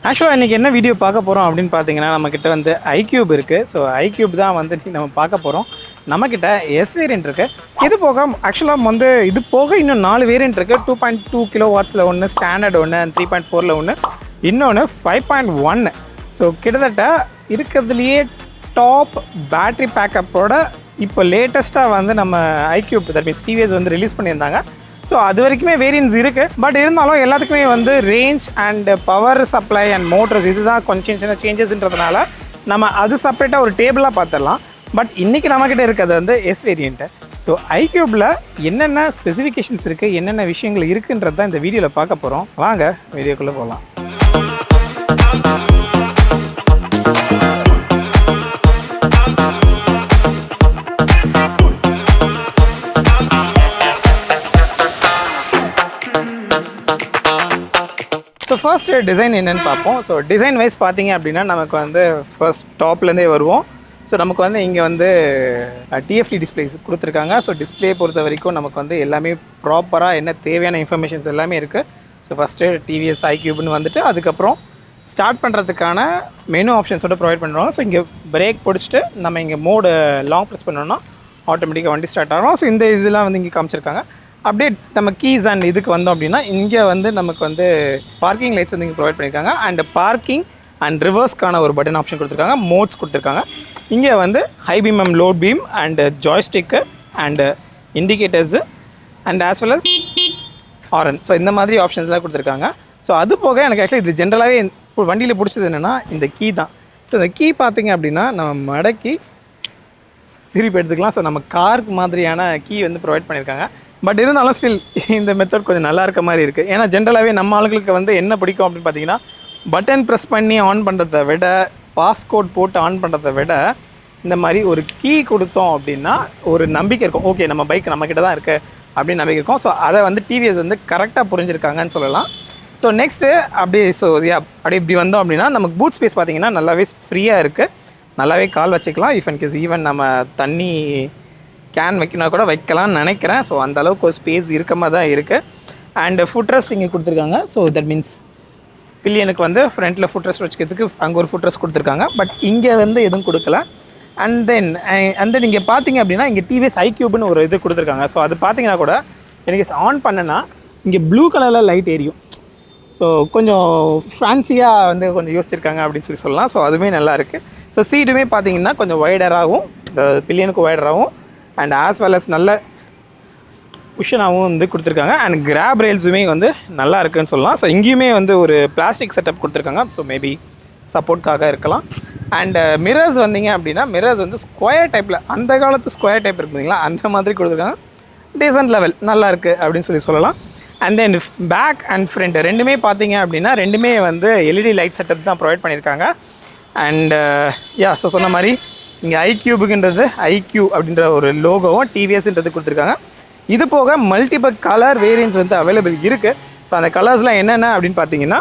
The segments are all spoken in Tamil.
ஆக்சுவலாக இன்றைக்கி என்ன வீடியோ பார்க்க போகிறோம் அப்படின்னு பார்த்தீங்கன்னா, நம்மக்கிட்ட வந்து iQube இருக்குது. ஸோ iQube தான் வந்து நம்ம பார்க்க போகிறோம். நம்மக்கிட்ட எஸ் வேரியன்ட் இருக்குது. இது போக ஆக்சுவலாக வந்து இது போக இன்னும் 4 வேரியன்ட் இருக்குது. 2.2 கிலோவாட்ஸில் ஒன்று, ஸ்டாண்டர்ட் ஒன்று, 3.4ல் ஒன்று, இன்னொன்று 5.1. ஸோ கிட்டத்தட்ட இருக்கிறதுலையே டாப் பேட்ரி பேக்கப்போட இப்போ லேட்டஸ்ட்டாக வந்து நம்ம iQube தட் மீன்ஸ் TVS வந்து ரிலீஸ் பண்ணியிருந்தாங்க. ஸோ அது வரைக்குமே வேரியன்ட்ஸ் இருக்குது. பட் இருந்தாலும் எல்லாத்துக்குமே வந்து range and power supply and motors இதுதான் கொஞ்சம் சின்ன சேஞ்சஸ்ன்றதுனால நம்ம அது செப்பரேட்டாக ஒரு டேபிளாக பார்த்துடலாம். பட் இன்றைக்கி நம்மக்கிட்ட இருக்கிறது வந்து எஸ் வேரியண்ட்டு. ஸோ iQubeல என்னென்ன ஸ்பெசிஃபிகேஷன்ஸ் இருக்குது, என்னென்ன விஷயங்கள் இருக்குன்றது தான் இந்த வீடியோவில் பார்க்க போகிறோம். வாங்க வீடியோக்குள்ளே போகலாம். ஸோ ஃபர்ஸ்ட் டிசைன் என்னென்னு பார்ப்போம். ஸோ டிசைன் வைஸ் பார்த்தீங்க அப்படின்னா நமக்கு வந்து ஃபர்ஸ்ட் டாப்லேருந்தே வருவோம். ஸோ நமக்கு வந்து இங்கே வந்து டிஎஃப்டி டிஸ்பிளேஸ் கொடுத்துருக்காங்க. ஸோ டிஸ்பிளே பொறுத்த வரைக்கும் நமக்கு வந்து எல்லாமே ப்ராப்பராக என்ன தேவையான இன்ஃபர்மேஷன்ஸ் எல்லாமே இருக்குது. ஸோ ஃபஸ்ட்டு TVS iQubeன்னு வந்துட்டு அதுக்கப்புறம் ஸ்டார்ட் பண்ணுறதுக்கான மெனு ஆப்ஷன்ஸோட ப்ரொவைட் பண்ணுறோம். ஸோ இங்கே பிரேக் பிடிச்சிட்டு நம்ம இங்கே மோடு லாங் ப்ரெஸ் பண்ணோன்னா ஆட்டோமேட்டிக்காக வண்டி ஸ்டார்ட் ஆகும். ஸோ இந்த இதெல்லாம் வந்து இங்கே காமிச்சிருக்காங்க. அப்படியே நம்ம கீஸ் அண்ட் இதுக்கு வந்தோம் அப்படின்னா இங்கே வந்து நமக்கு வந்து பார்க்கிங் லைட்ஸ் வந்து இங்கே ப்ரொவைட் பண்ணியிருக்காங்க. அண்ட் பார்க்கிங் அண்ட் ரிவர்ஸ்க்கான ஒரு பட்டன் ஆப்ஷன் கொடுத்துருக்காங்க. மோட்ஸ் கொடுத்துருக்காங்க. இங்கே வந்து high beam and low beam and joystick and indicators and as well as horn. So இந்த மாதிரி ஆப்ஷன்ஸ்லாம் கொடுத்துருக்காங்க. ஸோ அது போக எனக்கு ஆக்சுவலி இது ஜென்ரலாகவே வண்டியில் பிடிச்சது என்னென்னா இந்த கீ தான். ஸோ இந்த கீ பார்த்திங்க அப்படின்னா நம்ம மடக்கி திருப்பி எடுத்துக்கலாம். ஸோ நம்ம காருக்கு மாதிரியான கீ வந்து ப்ரொவைட் பண்ணியிருக்காங்க. பட் இருந்தாலும் ஸ்டில் இந்த மெத்தட் கொஞ்சம் நல்லா இருக்க மாதிரி இருக்குது. ஏன்னா ஜென்ரலாகவே நம்ம ஆளுங்களுக்கு வந்து என்ன பிடிக்கும் அப்படின்னு பார்த்தீங்கன்னா, பட்டன் ப்ரெஸ் பண்ணி ஆன் பண்ணுறதை விட, பாஸ்கோட் போட்டு ஆன் பண்ணுறதை விட இந்த மாதிரி ஒரு கீ கொடுத்தோம் அப்படின்னா ஒரு நம்பிக்கை இருக்கும். ஓகே நம்ம பைக் நம்மக்கிட்ட தான் இருக்குது அப்படின்னு நம்பிக்கை இருக்கும். ஸோ அதை வந்து TVS வந்து கரெக்டாக புரிஞ்சிருக்காங்கன்னு சொல்லலாம். ஸோ நெக்ஸ்ட்டு அப்படியே அப்படியே இப்படி வந்தோம் அப்படின்னா நமக்கு பூட் ஸ்பேஸ் பார்த்திங்கன்னா நல்லாவே ஃப்ரீயாக இருக்குது. நல்லாவே கால் வச்சுக்கலாம். இஃப் அண்ட் கேஸ் ஈவன் நம்ம தண்ணி கேன் வைக்கணும் கூட வைக்கலாம்னு நினைக்கிறேன். ஸோ அந்தளவுக்கு ஒரு ஸ்பேஸ் இருக்க மாதிரி தான் இருக்குது. அண்ட் ஃபுட் ரெஸ்ட் இங்கே கொடுத்துருக்காங்க. ஸோ தட் மீன்ஸ் பில்லியனுக்கு வந்து ஃப்ரண்ட்டில் ஃபுட் ரெஸ்ட் வச்சுக்கிறதுக்கு அங்கே ஒரு ஃபுட் ரெஸ்ட் கொடுத்துருக்காங்க. பட் இங்கே வந்து எதுவும் கொடுக்கல. அண்ட் தென் இங்கே பார்த்தீங்க அப்படின்னா இங்கே TVS iQubeன்னு ஒரு இது கொடுத்துருக்காங்க. ஸோ அது பார்த்தீங்கன்னா கூட எனக்கு ஆன் பண்ணனா இங்கே ப்ளூ கலரில் லைட் எரியும். ஸோ கொஞ்சம் ஃபேன்சியாக வந்து கொஞ்சம் யோசிச்சிருக்காங்க அப்படின்னு சொல்லலாம். ஸோ அதுவுமே நல்லாயிருக்கு. ஸோ சீட்டுமே பார்த்தீங்கன்னா கொஞ்சம் வைடராகவும் பில்லியனுக்கு வைடராகவும் அண்ட் ஆஸ் வெல் அஸ் நல்ல குஷனாகவும் வந்து கொடுத்துருக்காங்க. அண்ட் கிராப் ரெயில்ஸுமே வந்து நல்லா இருக்குன்னு சொல்லலாம். ஸோ இங்கேயுமே வந்து ஒரு பிளாஸ்டிக் செட்டப் கொடுத்துருக்காங்க. ஸோ மேபி சப்போர்ட்காக இருக்கலாம். அண்ட் மிரர்ஸ் வந்தீங்க அப்படின்னா மிரர்ஸ் வந்து ஸ்கொயர் டைப்பில் அந்த காலத்து ஸ்கொயர் டைப் இருக்குதுங்களா அந்த மாதிரி கொடுத்துருக்காங்க. டீசன்ட் லெவல் நல்லா இருக்குது அப்படின்னு சொல்லலாம். And then back and front ரெண்டுமே பார்த்தீங்க அப்படின்னா ரெண்டுமே வந்து LED லைட் செட்டப்ஸ் தான் ப்ரொவைட் பண்ணியிருக்காங்க. அண்ட் ஸோ சொன்ன மாதிரி இங்கே iQubeக்குன்றது iQ அப்படின்ற ஒரு லோகோவும் TVSன்றது கொடுத்துருக்காங்க. இது போக மல்டிபிள் கலர் வேரியன்ட்ஸ் வந்து அவைலபிள் இருக்குது. ஸோ அந்த கலர்ஸ்லாம் என்னென்ன அப்படின்னு பார்த்தீங்கன்னா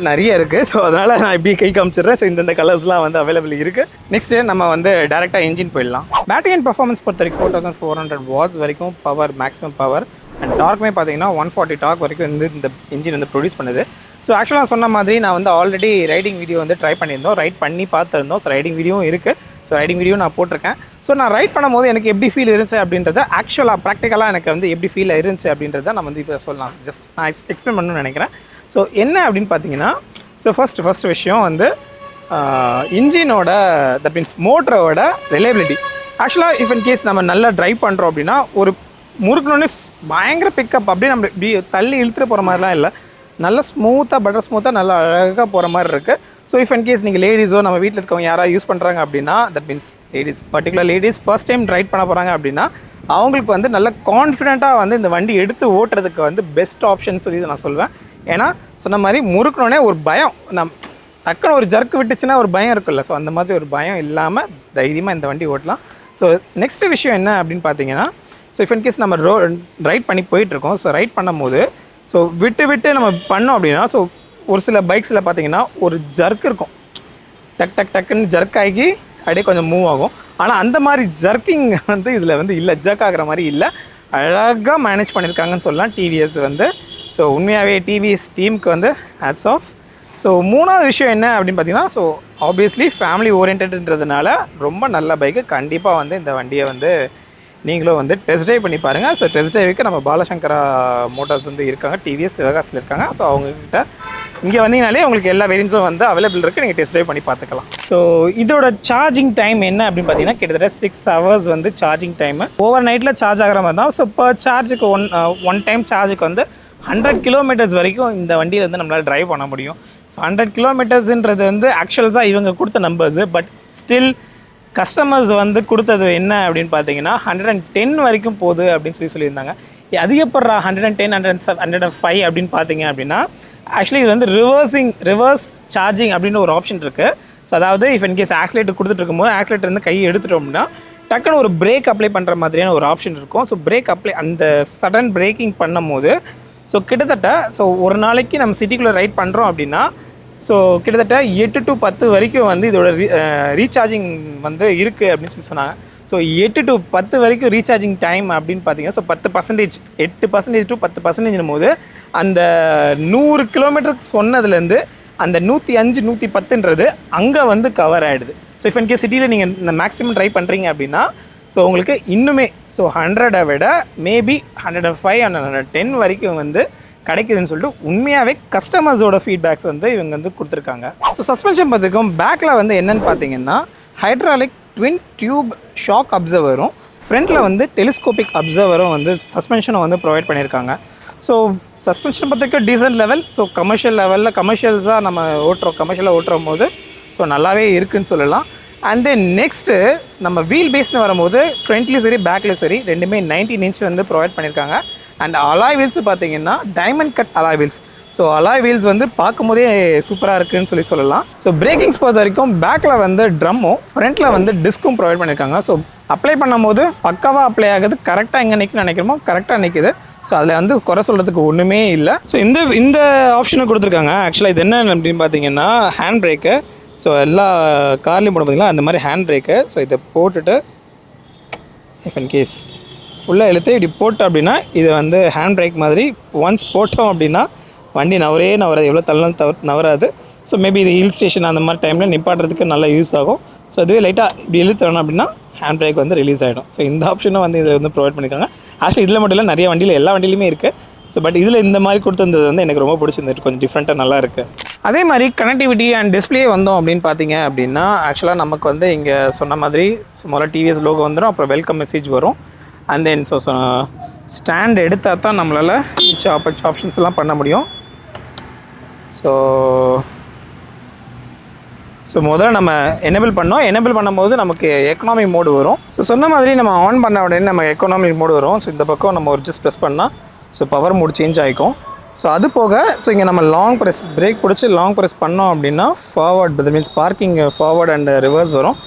நிறைய இருக்குது. ஸோ அதனால் நான் இப்படி கை காமிச்சிடுறேன். ஸோ இந்த கலர்ஸ்லாம் வந்து அவைலபிள் இருக்குது. நெக்ஸ்ட்டு நம்ம வந்து டேரெக்டாக இன்ஜின் போயிடலாம். பேட்டரி அண்ட் பர்ஃபார்மன்ஸ் பொறுத்த வரைக்கும் 4400 வாட்ஸ் வரைக்கும் பவர், மேக்ஸிமம் பவர் அண்ட் டார்க்குமே பார்த்தீங்கன்னா 140 டார்க் வரைக்கும் வந்து இந்த இன்ஜின் வந்து ப்ரொடியூஸ் பண்ணுது. ஸோ ஆக்சுவலாக சொன்ன மாதிரி நான் வந்து ஆல்ரெடி ரைடிங் வீடியோ வந்து ட்ரை பண்ணியிருந்தோம், ரைட் பண்ணி பார்த்துருந்தோம். ஸோ ரைடிங் வீடியோவும் இருக்குது. ஸோ ரைடிங் வீடியோ நான் போட்டிருக்கேன். ஸோ நான் ரைட் பண்ணும்போது எனக்கு எப்படி ஃபீல் இருந்துச்சு அப்படின்றத ஆக்சுவலாக ப்ராக்டிக்கலாக எனக்கு வந்து எப்படி ஃபீல் இருந்துச்சு அப்படின்றத நான் வந்து இப்போ சொல்லலாம். ஜஸ்ட் நான் எக்ஸ்பிளைன் பண்ணணும்னு நினைக்கிறேன். ஸோ என்ன அப்படின்னு பார்த்தீங்கன்னா, ஸோ ஃபஸ்ட் விஷயம் வந்து இன்ஜினோட தட் மீன்ஸ் மோட்டரோட ரிலையபிலிட்டி. ஆக்சுவலாக இஃப் இன் கேஸ் நம்ம நல்லா ட்ரைவ் பண்ணுறோம் அப்படின்னா ஒரு முறுக்கணுன்னே பயங்கர பிக்கப் அப்படியே நம்ம இப்படி தள்ளி இழுத்துட்டு போகிற மாதிரிலாம் இல்லை. நல்லா ஸ்மூத்தாக பட்டர் ஸ்மூத்தாக நல்லா அழகாக போகிற மாதிரி இருக்குது. ஸோ இஃப் இன் கேஸ் நீங்கள் லேடிஸோ நம்ம வீட்டில் இருக்கவங்க யாராவது யூஸ் பண்ணுறாங்க அப்படின்னா that means particular ladies first time right பண்ண போகிறாங்க அப்படின்னா அவங்களுக்கு வந்து நல்ல கான்ஃபிடென்ட்டாக வந்து இந்த வண்டி எடுத்து ஓட்டுறதுக்கு வந்து பெஸ்ட் ஆப்ஷன் சொல்லி நான் சொல்வேன். ஏன்னா சொன்ன மாதிரி முறுக்கணுன்னே ஒரு பயம், டக்குன்னு ஒரு ஜர்க்கு விட்டுச்சுன்னா ஒரு பயம் இருக்குல்ல. ஸோ அந்த மாதிரி ஒரு பயம் இல்லாமல் தைரியமாக இந்த வண்டி ஓட்டலாம். ஸோ நெக்ஸ்ட் விஷயம் என்ன அப்படின்னு பார்த்தீங்கன்னா, ஸோ இஃப் இன் கேஸ் நம்ம ரைட் பண்ணி போயிட்டுருக்கோம். ஸோ ரைட் பண்ணும்போது ஸோ விட்டு நம்ம பண்ணோம் அப்படின்னா ஸோ ஒரு சில பைக்ஸில் பார்த்தீங்கன்னா ஒரு ஜர்க் இருக்கும். டக்குன்னு ஜர்க் ஆகி அப்படியே கொஞ்சம் மூவ் ஆகும். ஆனால் அந்த மாதிரி ஜர்க்கிங் வந்து இதில் வந்து இல்லை, ஜர்க் ஆகிற மாதிரி இல்லை. அழகாக மேனேஜ் பண்ணியிருக்காங்கன்னு சொல்லலாம் TVS வந்து. ஸோ உண்மையாகவே டிவிஎஸ் டீமுக்கு வந்து ஹேட்ஸ் ஆஃப். ஸோ மூணாவது விஷயம் என்ன அப்படின்னு பார்த்தீங்கன்னா, ஸோ ஆப்வியஸ்லி ஃபேமிலி ஓரியன்டன்றதுனால ரொம்ப நல்ல பைக்கு. கண்டிப்பாக வந்து இந்த வண்டியை வந்து நீங்களும் வந்து டெஸ்ட் ட்ரைவ் பண்ணி பாருங்கள். ஸோ டெஸ்ட் ட்ரைவுக்கு நம்ம பாலசங்கரா மோட்டார்ஸ் வந்து இருக்காங்க, டிவிஎஸ் சிவகாசில் இருக்காங்க. ஸோ அவங்கக்கிட்ட இங்கே வந்தீங்கனாலே உங்களுக்கு எல்லா வேரியன்ஸும் வந்து அவைலபிள் இருக்குது, நீங்கள் டெஸ்ட் ட்ரைவ் பண்ணி பார்த்துக்கலாம். ஸோ இதோட சார்ஜிங் டைம் என்ன அப்படின்னு பார்த்தீங்கன்னா, கிட்டத்தட்ட 6 hours வந்து சார்ஜிங் டைமு. ஓவர் நைட்டில் சார்ஜ் ஆகிற மாதிரி தான். ஸோ இப்போ சார்ஜுக்கு ஒன் டைம் சார்ஜுக்கு வந்து 100 kilometers வரைக்கும் இந்த வண்டியில் வந்து நம்மளால் ட்ரைவ் பண்ண முடியும். ஸோ 100 kilometersன்றது வந்து ஆக்சுவல்ஸாக இவங்க கொடுத்த நம்பர்ஸு. பட் ஸ்டில் கஸ்டமர்ஸ் வந்து கொடுத்தது என்ன அப்படின்னு பார்த்தீங்கன்னா 110 வரைக்கும் போகுது அப்படின்னு சொல்லியிருந்தாங்க. அதிகப்படுறா 110, 107, 105 அப்படின்னு பார்த்தீங்க அப்படின்னா, ஆக்சுவலி இது வந்து ரிவர்ஸ் சார்ஜிங் அப்படின்னு ஒரு ஆப்ஷன் இருக்குது. ஸோ அதாவது இஃப் இன்கேஸ் ஆக்சிலேட்டர் கொடுத்துட்டு இருக்கும்போது ஆக்சிலேட்டர் வந்து கையை எடுத்துட்டோம் அப்படின்னா டக்குன்னு ஒரு பிரேக் அப்ளை பண்ணுற மாதிரியான ஒரு ஆப்ஷன் இருக்கும். ஸோ பிரேக் அப்ளை அந்த சடன் பிரேக்கிங் பண்ணும் போது ஸோ கிட்டத்தட்ட ஒரு நாளைக்கு நம்ம சிட்டிக்குள்ளே ரைட் பண்ணுறோம் அப்படின்னா ஸோ கிட்டத்தட்ட 8 to 10 வரைக்கும் வந்து இதோட ரீசார்ஜிங் வந்து இருக்குது அப்படின்னு சொன்னாங்க. ஸோ 8 to 10 வரைக்கும் ரீசார்ஜிங் டைம் அப்படின்னு பார்த்தீங்கன்னா, ஸோ 10%, 8% to 10% போது அந்த 100 கிலோமீட்டருக்கு சொன்னதுலேருந்து அந்த 105, 110ன்றது அங்கே வந்து கவர் ஆகிடுது. ஸோ இஃப் இன்கேஸ் சிட்டியில் நீங்கள் இந்த மேக்ஸிமம் ட்ரை பண்ணுறீங்க அப்படின்னா ஸோ உங்களுக்கு இன்னுமே ஸோ 100 விட மேபி 105 and 110 வரைக்கும் வந்து கிடைக்குதுன்னு சொல்லிட்டு உண்மையாகவே கஸ்டமர்ஸோட ஃபீட்பேக்ஸ் வந்து இவங்க வந்து கொடுத்துருக்காங்க. ஸோ சஸ்பென்ஷன் பார்த்துக்கும் பேக்கில் வந்து என்னென்னு பார்த்தீங்கன்னா ஹைட்ராலிக் ட்வின் டியூப் ஷாக் அப்சர்வரும் ஃப்ரண்ட்டில் வந்து டெலிஸ்கோபிக் அப்சர்வரும் வந்து சஸ்பென்ஷனை வந்து ப்ரொவைட் பண்ணியிருக்காங்க. ஸோ சஸ்பென்ஷன் பார்த்துக்க டீசன்ட் லெவல். ஸோ கமர்ஷியல் லெவலில் கமர்ஷியல்ஸாக நம்ம கமர்ஷியலாக ஓட்டுறும் போது ஸோ நல்லாவே இருக்குதுன்னு சொல்லலாம். அண்ட் தென் நெக்ஸ்ட்டு நம்ம வீல் பேஸ்னு வரும்போது ஃப்ரண்ட்லேயும் சரி பேக்லேயும் சரி ரெண்டுமே 19 inch வந்து ப்ரொவைட் பண்ணியிருக்காங்க. அண்ட் அலாய் வீல்ஸ் பார்த்தீங்கன்னா diamond cut alloy wheels. So alloy wheels வந்து பார்க்கும்போதே சூப்பராக இருக்குதுன்னு சொல்லலாம். ஸோ பிரேக்கிங்ஸ் பொறுத்த வரைக்கும் பேக்கில் வந்து ட்ரம்மும் ஃப்ரண்ட்டில் வந்து டிஸ்க்கும் ப்ரொவைட் பண்ணியிருக்காங்க. ஸோ அப்ளை பண்ணும்போது பக்காவாக அப்ளை ஆகுது, கரெக்டாக எங்கே நினைக்கிறோமோ கரெக்டாக நிற்குது. ஸோ அதில் வந்து குறை சொல்கிறதுக்கு ஒன்றுமே இல்லை. ஸோ இந்த ஆப்ஷனை கொடுத்துருக்காங்க. ஆக்சுவலாக இது என்ன அப்படின்னு பார்த்தீங்கன்னா ஹேண்ட் பிரேக்கு. ஸோ எல்லா கார்லேயும் போட பார்த்தீங்களா அந்த மாதிரி ஹேண்ட் பிரேக்கு. ஸோ இதை போட்டுட்டு இஃப் இன் கேஸ் ஃபுல்லாக இழுத்து இப்படி போட்டோம் அப்படின்னா இது வந்து ஹேண்ட் பிரேக் மாதிரி ஒன்ஸ் போட்டோம் அப்படின்னா வண்டி நவராது, எவ்வளோ தள்ளலாம் நவராது. ஸோ மேபி இது ஹில் ஸ்டேஷன் அந்த மாதிரி டைமில் நிப்பாட்டுறதுக்கு நல்லா யூஸ் ஆகும். ஸோ அதுவே லைட்டாக இப்படி இழுத்தோம் அப்படின்னா ஹேண்ட் பிரேக் வந்து ரிலீஸ் ஆகிடும். ஸோ இந்த ஆப்ஷனும் வந்து இதில் வந்து ப்ரொவைட் பண்ணியிருக்காங்க. ஆக்சுவலி இதில் மட்டும் இல்லை, நிறைய வண்டியில் எல்லா வண்டியிலுமே இருக்குது. ஸோ பட் இதில் இந்த மாதிரி கொடுத்துருந்தது வந்து எனக்கு ரொம்ப பிடிச்சிருந்துட்டு கொஞ்சம் டிஃப்ரெண்ட்டாக நல்லா இருக்குது. அதே மாதிரி கனெக்டிவிட்டி அண்ட் டிஸ்பிளே வந்தோம் அப்படின்னு பார்த்தீங்க அப்படின்னா ஆக்சுவலாக நமக்கு வந்து இங்கே சொன்ன மாதிரி முதல்ல டிவிஎஸ் லோகோ வந்துடும், அப்புறம் வெல்கம் மெசேஜ் வரும். அண்ட் தென் ஸோ ஸ்டாண்ட் எடுத்தால் தான் நம்மளால் ஆப்ஷன்ஸ்லாம் பண்ண முடியும். ஸோ முதல்ல நம்ம எனேபிள் பண்ணும்போது நமக்கு எக்கனாமிக் மோடு வரும். ஸோ சொன்ன மாதிரி நம்ம ஆன் பண்ண உடனே நம்ம எக்கனாமிக் மோடு வரும். ஸோ இந்த பக்கம் நம்ம ஒரு ஜஸ்ட் ப்ரெஸ் பண்ணால் ஸோ பவர் மோடு சேஞ்ச் ஆகிக்கும். ஸோ அது போக ஸோ இங்கே நம்ம லாங் ப்ரெஸ் பிரேக் பிடிச்சி லாங் ப்ரெஸ் பண்ணோம் அப்படின்னா forward that means parking forward and reverse வரும்.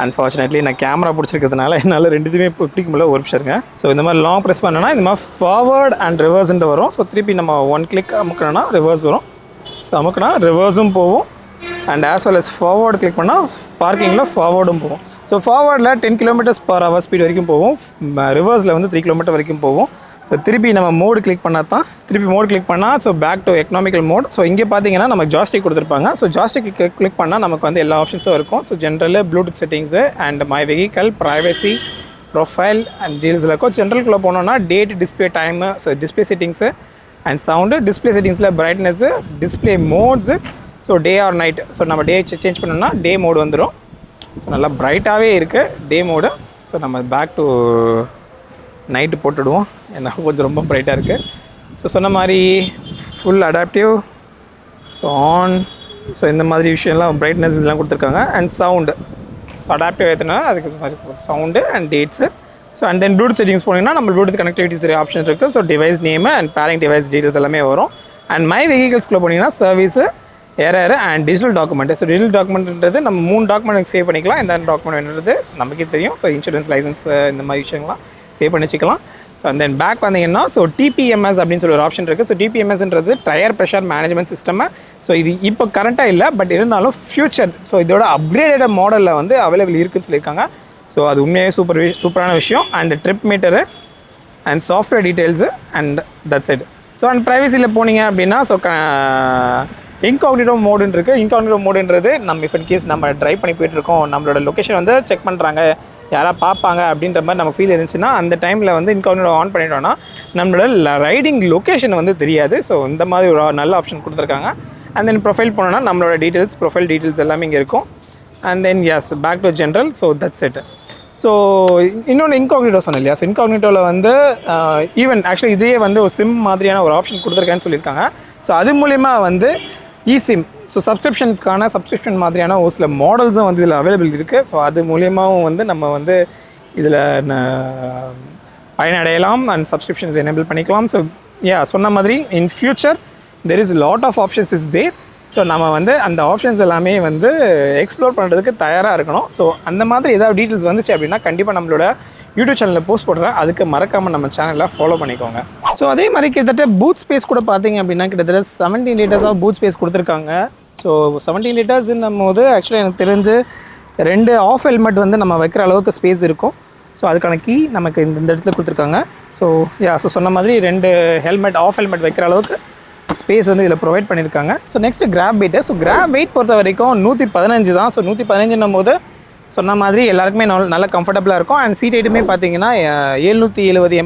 அன்ஃபார்ச்சுனேட்லி நான் கேமரா பிடிச்சிருக்கிறதுனால என்னால் ரெண்டுத்துமே பிடிக்க முடியல, ஒரு நிமிஷம். ஸோ இந்த மாதிரி லாங் ப்ரெஸ் பண்ணோன்னா இந்த மாதிரி ஃபார்வர்ட் அண்ட் ரிவர்ஸ்ன்ட்டு வரும். ஸோ திருப்பி நம்ம 1 click அமுக்கணும்னா ரிவர்ஸ் வரும். ஸோ அமுக்குனா ரிவர்ஸும் போகும் and as well as forward click பண்ணால் பார்க்கிங்கில் ஃபார்வர்டும் போகும். ஸோ ஃபார்வர்டில் 10 km/h ஸ்பீட் வரைக்கும் போகும், ரிவர்ஸில் வந்து 3 km வரைக்கும் போகும். ஸோ திருப்பி நம்ம மோடு கிளிக் பண்ணால் தான் so back to economical mode. So இங்கே பார்த்தீங்கன்னா நம்ம ஜாஸ்டிக் கொடுத்துருப்பாங்க. ஸோ ஜாஸ்டிக் கிளிக் பண்ணால் நமக்கு வந்து எல்லா ஆப்ஷன்ஸும் இருக்கும். So general Bluetooth settings and my vehicle privacy profile and டீல்ஸில் இருக்கும். ஜென்ரலுக்குள்ளே போனோன்னா date, display time, so display settings and sound, display செட்டிங்ஸில் brightness, display modes, so day or night. So நம்ம டே சேஞ்ச் பண்ணோம்னா டே மோடு வந்துடும். ஸோ நல்லா பிரைட்டாகவே இருக்குது டே மோடு. ஸோ நம்ம பேக் டு நைட்டு போட்டுடுவோம், ஏன்னா கொஞ்சம் ரொம்ப பிரைட்டாக இருக்குது. ஸோ சொன்ன மாதிரி full adaptive, so on, so இந்த மாதிரி விஷயம்லாம் பிரைட்னஸ் இதெல்லாம் கொடுத்துருக்காங்க. அண்ட் சவுண்டு, ஸோ அடாப்டிவ் ஏற்றினா அதுக்கு மாதிரி sound and dates. So and then Bluetooth settings போனீங்கன்னா நம்ம ப்ளூடூத் கனெக்டிவிட்டிஸ் ஆப்ஷன்ஸ் இருக்குது. So device name and pairing device details எல்லாமே வரும். அண்ட் மை வெஹிக்கல்ஸ்குள்ளே போனீங்கன்னா service, error and digital document. So digital டாக்குமெண்ட்ன்றது நம்ம 3 டாக்குமெண்ட் சேவ் பண்ணிக்கலாம். இந்த டாக்குமெண்ட் வேணுன்றது நமக்கே தெரியும். ஸோ இன்சூரன்ஸ், லைசன்ஸ், இந்த மாதிரி விஷயங்கள்லாம் சேவ் பண்ணி வச்சுக்கலாம். ஸோ அண்ட் தென் பேக் வந்தீங்கன்னா ஸோ டிபிஎம்எஸ் அப்படின்னு சொல்லி ஒரு ஆப்ஷன் இருக்குது. ஸோ டிபிஎம்எஸ்ன்றது tyre pressure management system. So இது இப்போ கரண்ட்டாக இல்லை, பட் இருந்தாலும் ஃபியூச்சர் ஸோ இதோட அப்கிரேடட் மாடலில் வந்து அவைலபிள் இருக்குதுன்னு சொல்லியிருக்காங்க. ஸோ அது உண்மையாகவே சூப்பரான விஷயம். And trip meter and software details and that's it. So and ப்ரைவசியில் போனீங்க அப்படின்னா ஸோ இன்காக்னிட்டோ மோடுன்னு இருக்குது. இன்காக்னிட்டோ மோடுன்றது நம்ம இஃப் இன் கேஸ் நம்ம ட்ரைவ் பண்ணி போயிட்டுருக்கோம், நம்மளோட லொக்கேஷன் வந்து செக் பண்ணுறாங்க, யாராவது பார்ப்பாங்க அப்படின்ற மாதிரி நம்ம ஃபீல் இருந்துச்சுன்னா அந்த டைமில் வந்து இன்காக்னிட்டோ ஆன் பண்ணிட்டோன்னா நம்மளோட ரைடிங் லொக்கேஷன் வந்து தெரியாது. ஸோ இந்த மாதிரி ஒரு நல்ல ஆப்ஷன் கொடுத்துருக்காங்க. அண்ட் தென் ப்ரொஃபைல் போனோன்னா நம்மளோட டீட்டெயில்ஸ், ப்ரொஃபைல் டீட்டெயில்ஸ் எல்லாமே இங்கே இருக்கும். And then yes back to general. So that's it. So இன்னொன்று இன்காக்னிட்டோ சொன்னேன் இல்லையா, ஸோ இன்காக்னிட்டோவில் வந்து ஈவன் ஆக்சுவலி இதே வந்து ஒரு சிம் மாதிரியான ஒரு ஆப்ஷன் கொடுத்துருக்கேன்னு சொல்லியிருக்காங்க. ஸோ அது மூலிமா வந்து இசிம், ஸோ சப்ஸ்கிரிப்ஷன் மாதிரியான ஒரு சில மாடல்ஸும் வந்து இதில் அவைலபிள் இருக்குது. ஸோ அது மூலியமாகவும் வந்து நம்ம வந்து இதில் பயனடையலாம் அண்ட் சப்ஸ்கிரிப்ஷன்ஸ் எனேபிள் பண்ணிக்கலாம். ஸோ சொன்ன மாதிரி in future there is lot of options is there. So நம்ம வந்து அந்த ஆப்ஷன்ஸ் எல்லாமே வந்து எக்ஸ்ப்ளோர் பண்ணுறதுக்கு தயாராக இருக்கணும். ஸோ அந்த மாதிரி ஏதாவது டீட்டெயில்ஸ் வந்துச்சு அப்படின்னா கண்டிப்பாக நம்மளோட யூடியூப் சேனலில் போஸ்ட் போடுறேன், அதுக்கு மறக்காமல் நம்ம சேனலில் ஃபாலோ பண்ணிக்கோங்க. ஸோ அதே மாதிரி கிட்டத்தட்ட பூட் ஸ்பேஸ் கூட பார்த்தீங்க அப்படின்னா கிட்டத்தட்ட 17 liters ஆஃப் பூட் ஸ்பேஸ் கொடுத்துருக்காங்க. ஸோ 17 liters போது ஆக்சுவலி எனக்கு தெரிஞ்சு 2 ஆஃப் ஹெல்மெட் வந்து நம்ம வைக்கிற அளவுக்கு ஸ்பேஸ் இருக்கும். ஸோ அதுக்கான கீ நமக்கு இந்த இடத்துல கொடுத்துருக்காங்க. ஸோ சொன்ன மாதிரி 2 ஆஃப் ஹெல்மெட் வைக்கிற அளவுக்கு ஸ்பேஸ் வந்து இதில் ப்ரொவைட் பண்ணியிருக்காங்க. So next kerb weight. So kerb weight பொறுத்த வரைக்கும் 115 தான். ஸோ 115 போது சொன்ன மாதிரி எல்லாருக்குமே நல்ல கம்ஃபர்டபுளாக இருக்கும். அண்ட் சீட் ஹைட்டுமே பார்த்தீங்கன்னா 770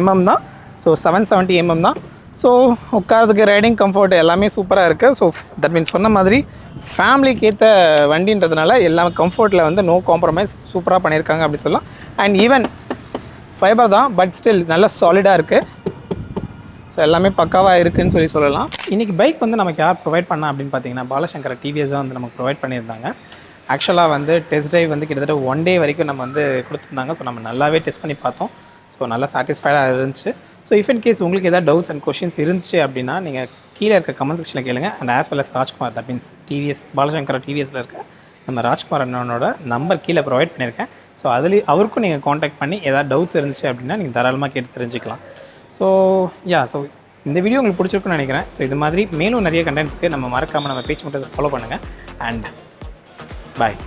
mm தான். ஸோ 770 mm தான். ஸோ உட்காரதுக்கு ரைடிங் கம்ஃபர்ட் எல்லாமே சூப்பராக இருக்குது. ஸோ தட் மீன்ஸ் சொன்ன மாதிரி ஃபேமிலிக்கு ஏற்ற வண்டின்றதுனால எல்லாமே கம்ஃபர்ட்டில் வந்து நோ காம்ப்ரமைஸ் சூப்பராக பண்ணியிருக்காங்க அப்படி சொல்லலாம். அண்ட் ஈவன் ஃபைபர் தான், பட் ஸ்டில் நல்ல சாலிடாக இருக்குது. ஸோ எல்லாமே பக்காவாக இருக்குதுன்னு சொல்லலாம். இன்றைக்கி பைக் வந்து நமக்கு யார் ப்ரொவைட் பண்ணா அப்படின்னு பார்த்தீங்கன்னா பாலசங்கர டிவிஎஸ் தான் வந்து நமக்கு ப்ரொவைட் பண்ணியிருந்தாங்க. ஆக்சுவலாக வந்து டெஸ்ட் ட்ரைவ் வந்து கிட்டத்தட்ட 1 day வரைக்கும் நம்ம வந்து கொடுத்துருந்தாங்க. ஸோ நம்ம நல்லாவே டெஸ்ட் பண்ணி பார்த்தோம். ஸோ நல்லா சாட்டிஸ்ஃபைடாக இருந்துச்சு. ஸோ இஃப் இன் கேஸ் உங்களுக்கு எதாவது டவுட்ஸ் அண்ட் கொஷின்ஸ் இருந்துச்சு அப்படின்னா நீங்கள் கீழே இருக்க கமெண்ட் செக்ஷனில் கேளுங்க. And as well as Rajkumar, that means TVS Balasankara டிவிஎஸில் இருக்க நம்ம ராஜ்குமார் அண்ணனோட நம்பர் கீழே ப்ரொவைட் பண்ணியிருக்கேன். ஸோ அதுலேயும் அவருக்கும் நீங்கள் காண்டாக்ட் பண்ணி எதாவது டவுட்ஸ் இருந்துச்சு அப்படின்னா நீங்கள் தாராளமாக கேட்டு தெரிஞ்சுக்கலாம். ஸோ இந்த வீடியோ உங்களுக்கு பிடிச்சிருக்குன்னு நினைக்கிறேன். ஸோ இது மாதிரி மேலும் நிறைய கண்டென்ட்ஸ்க்கு நம்ம மறக்காமல் நம்ம பேச்சு மட்டும் ஃபாலோ பண்ணுங்கள். அண்ட் பாய்.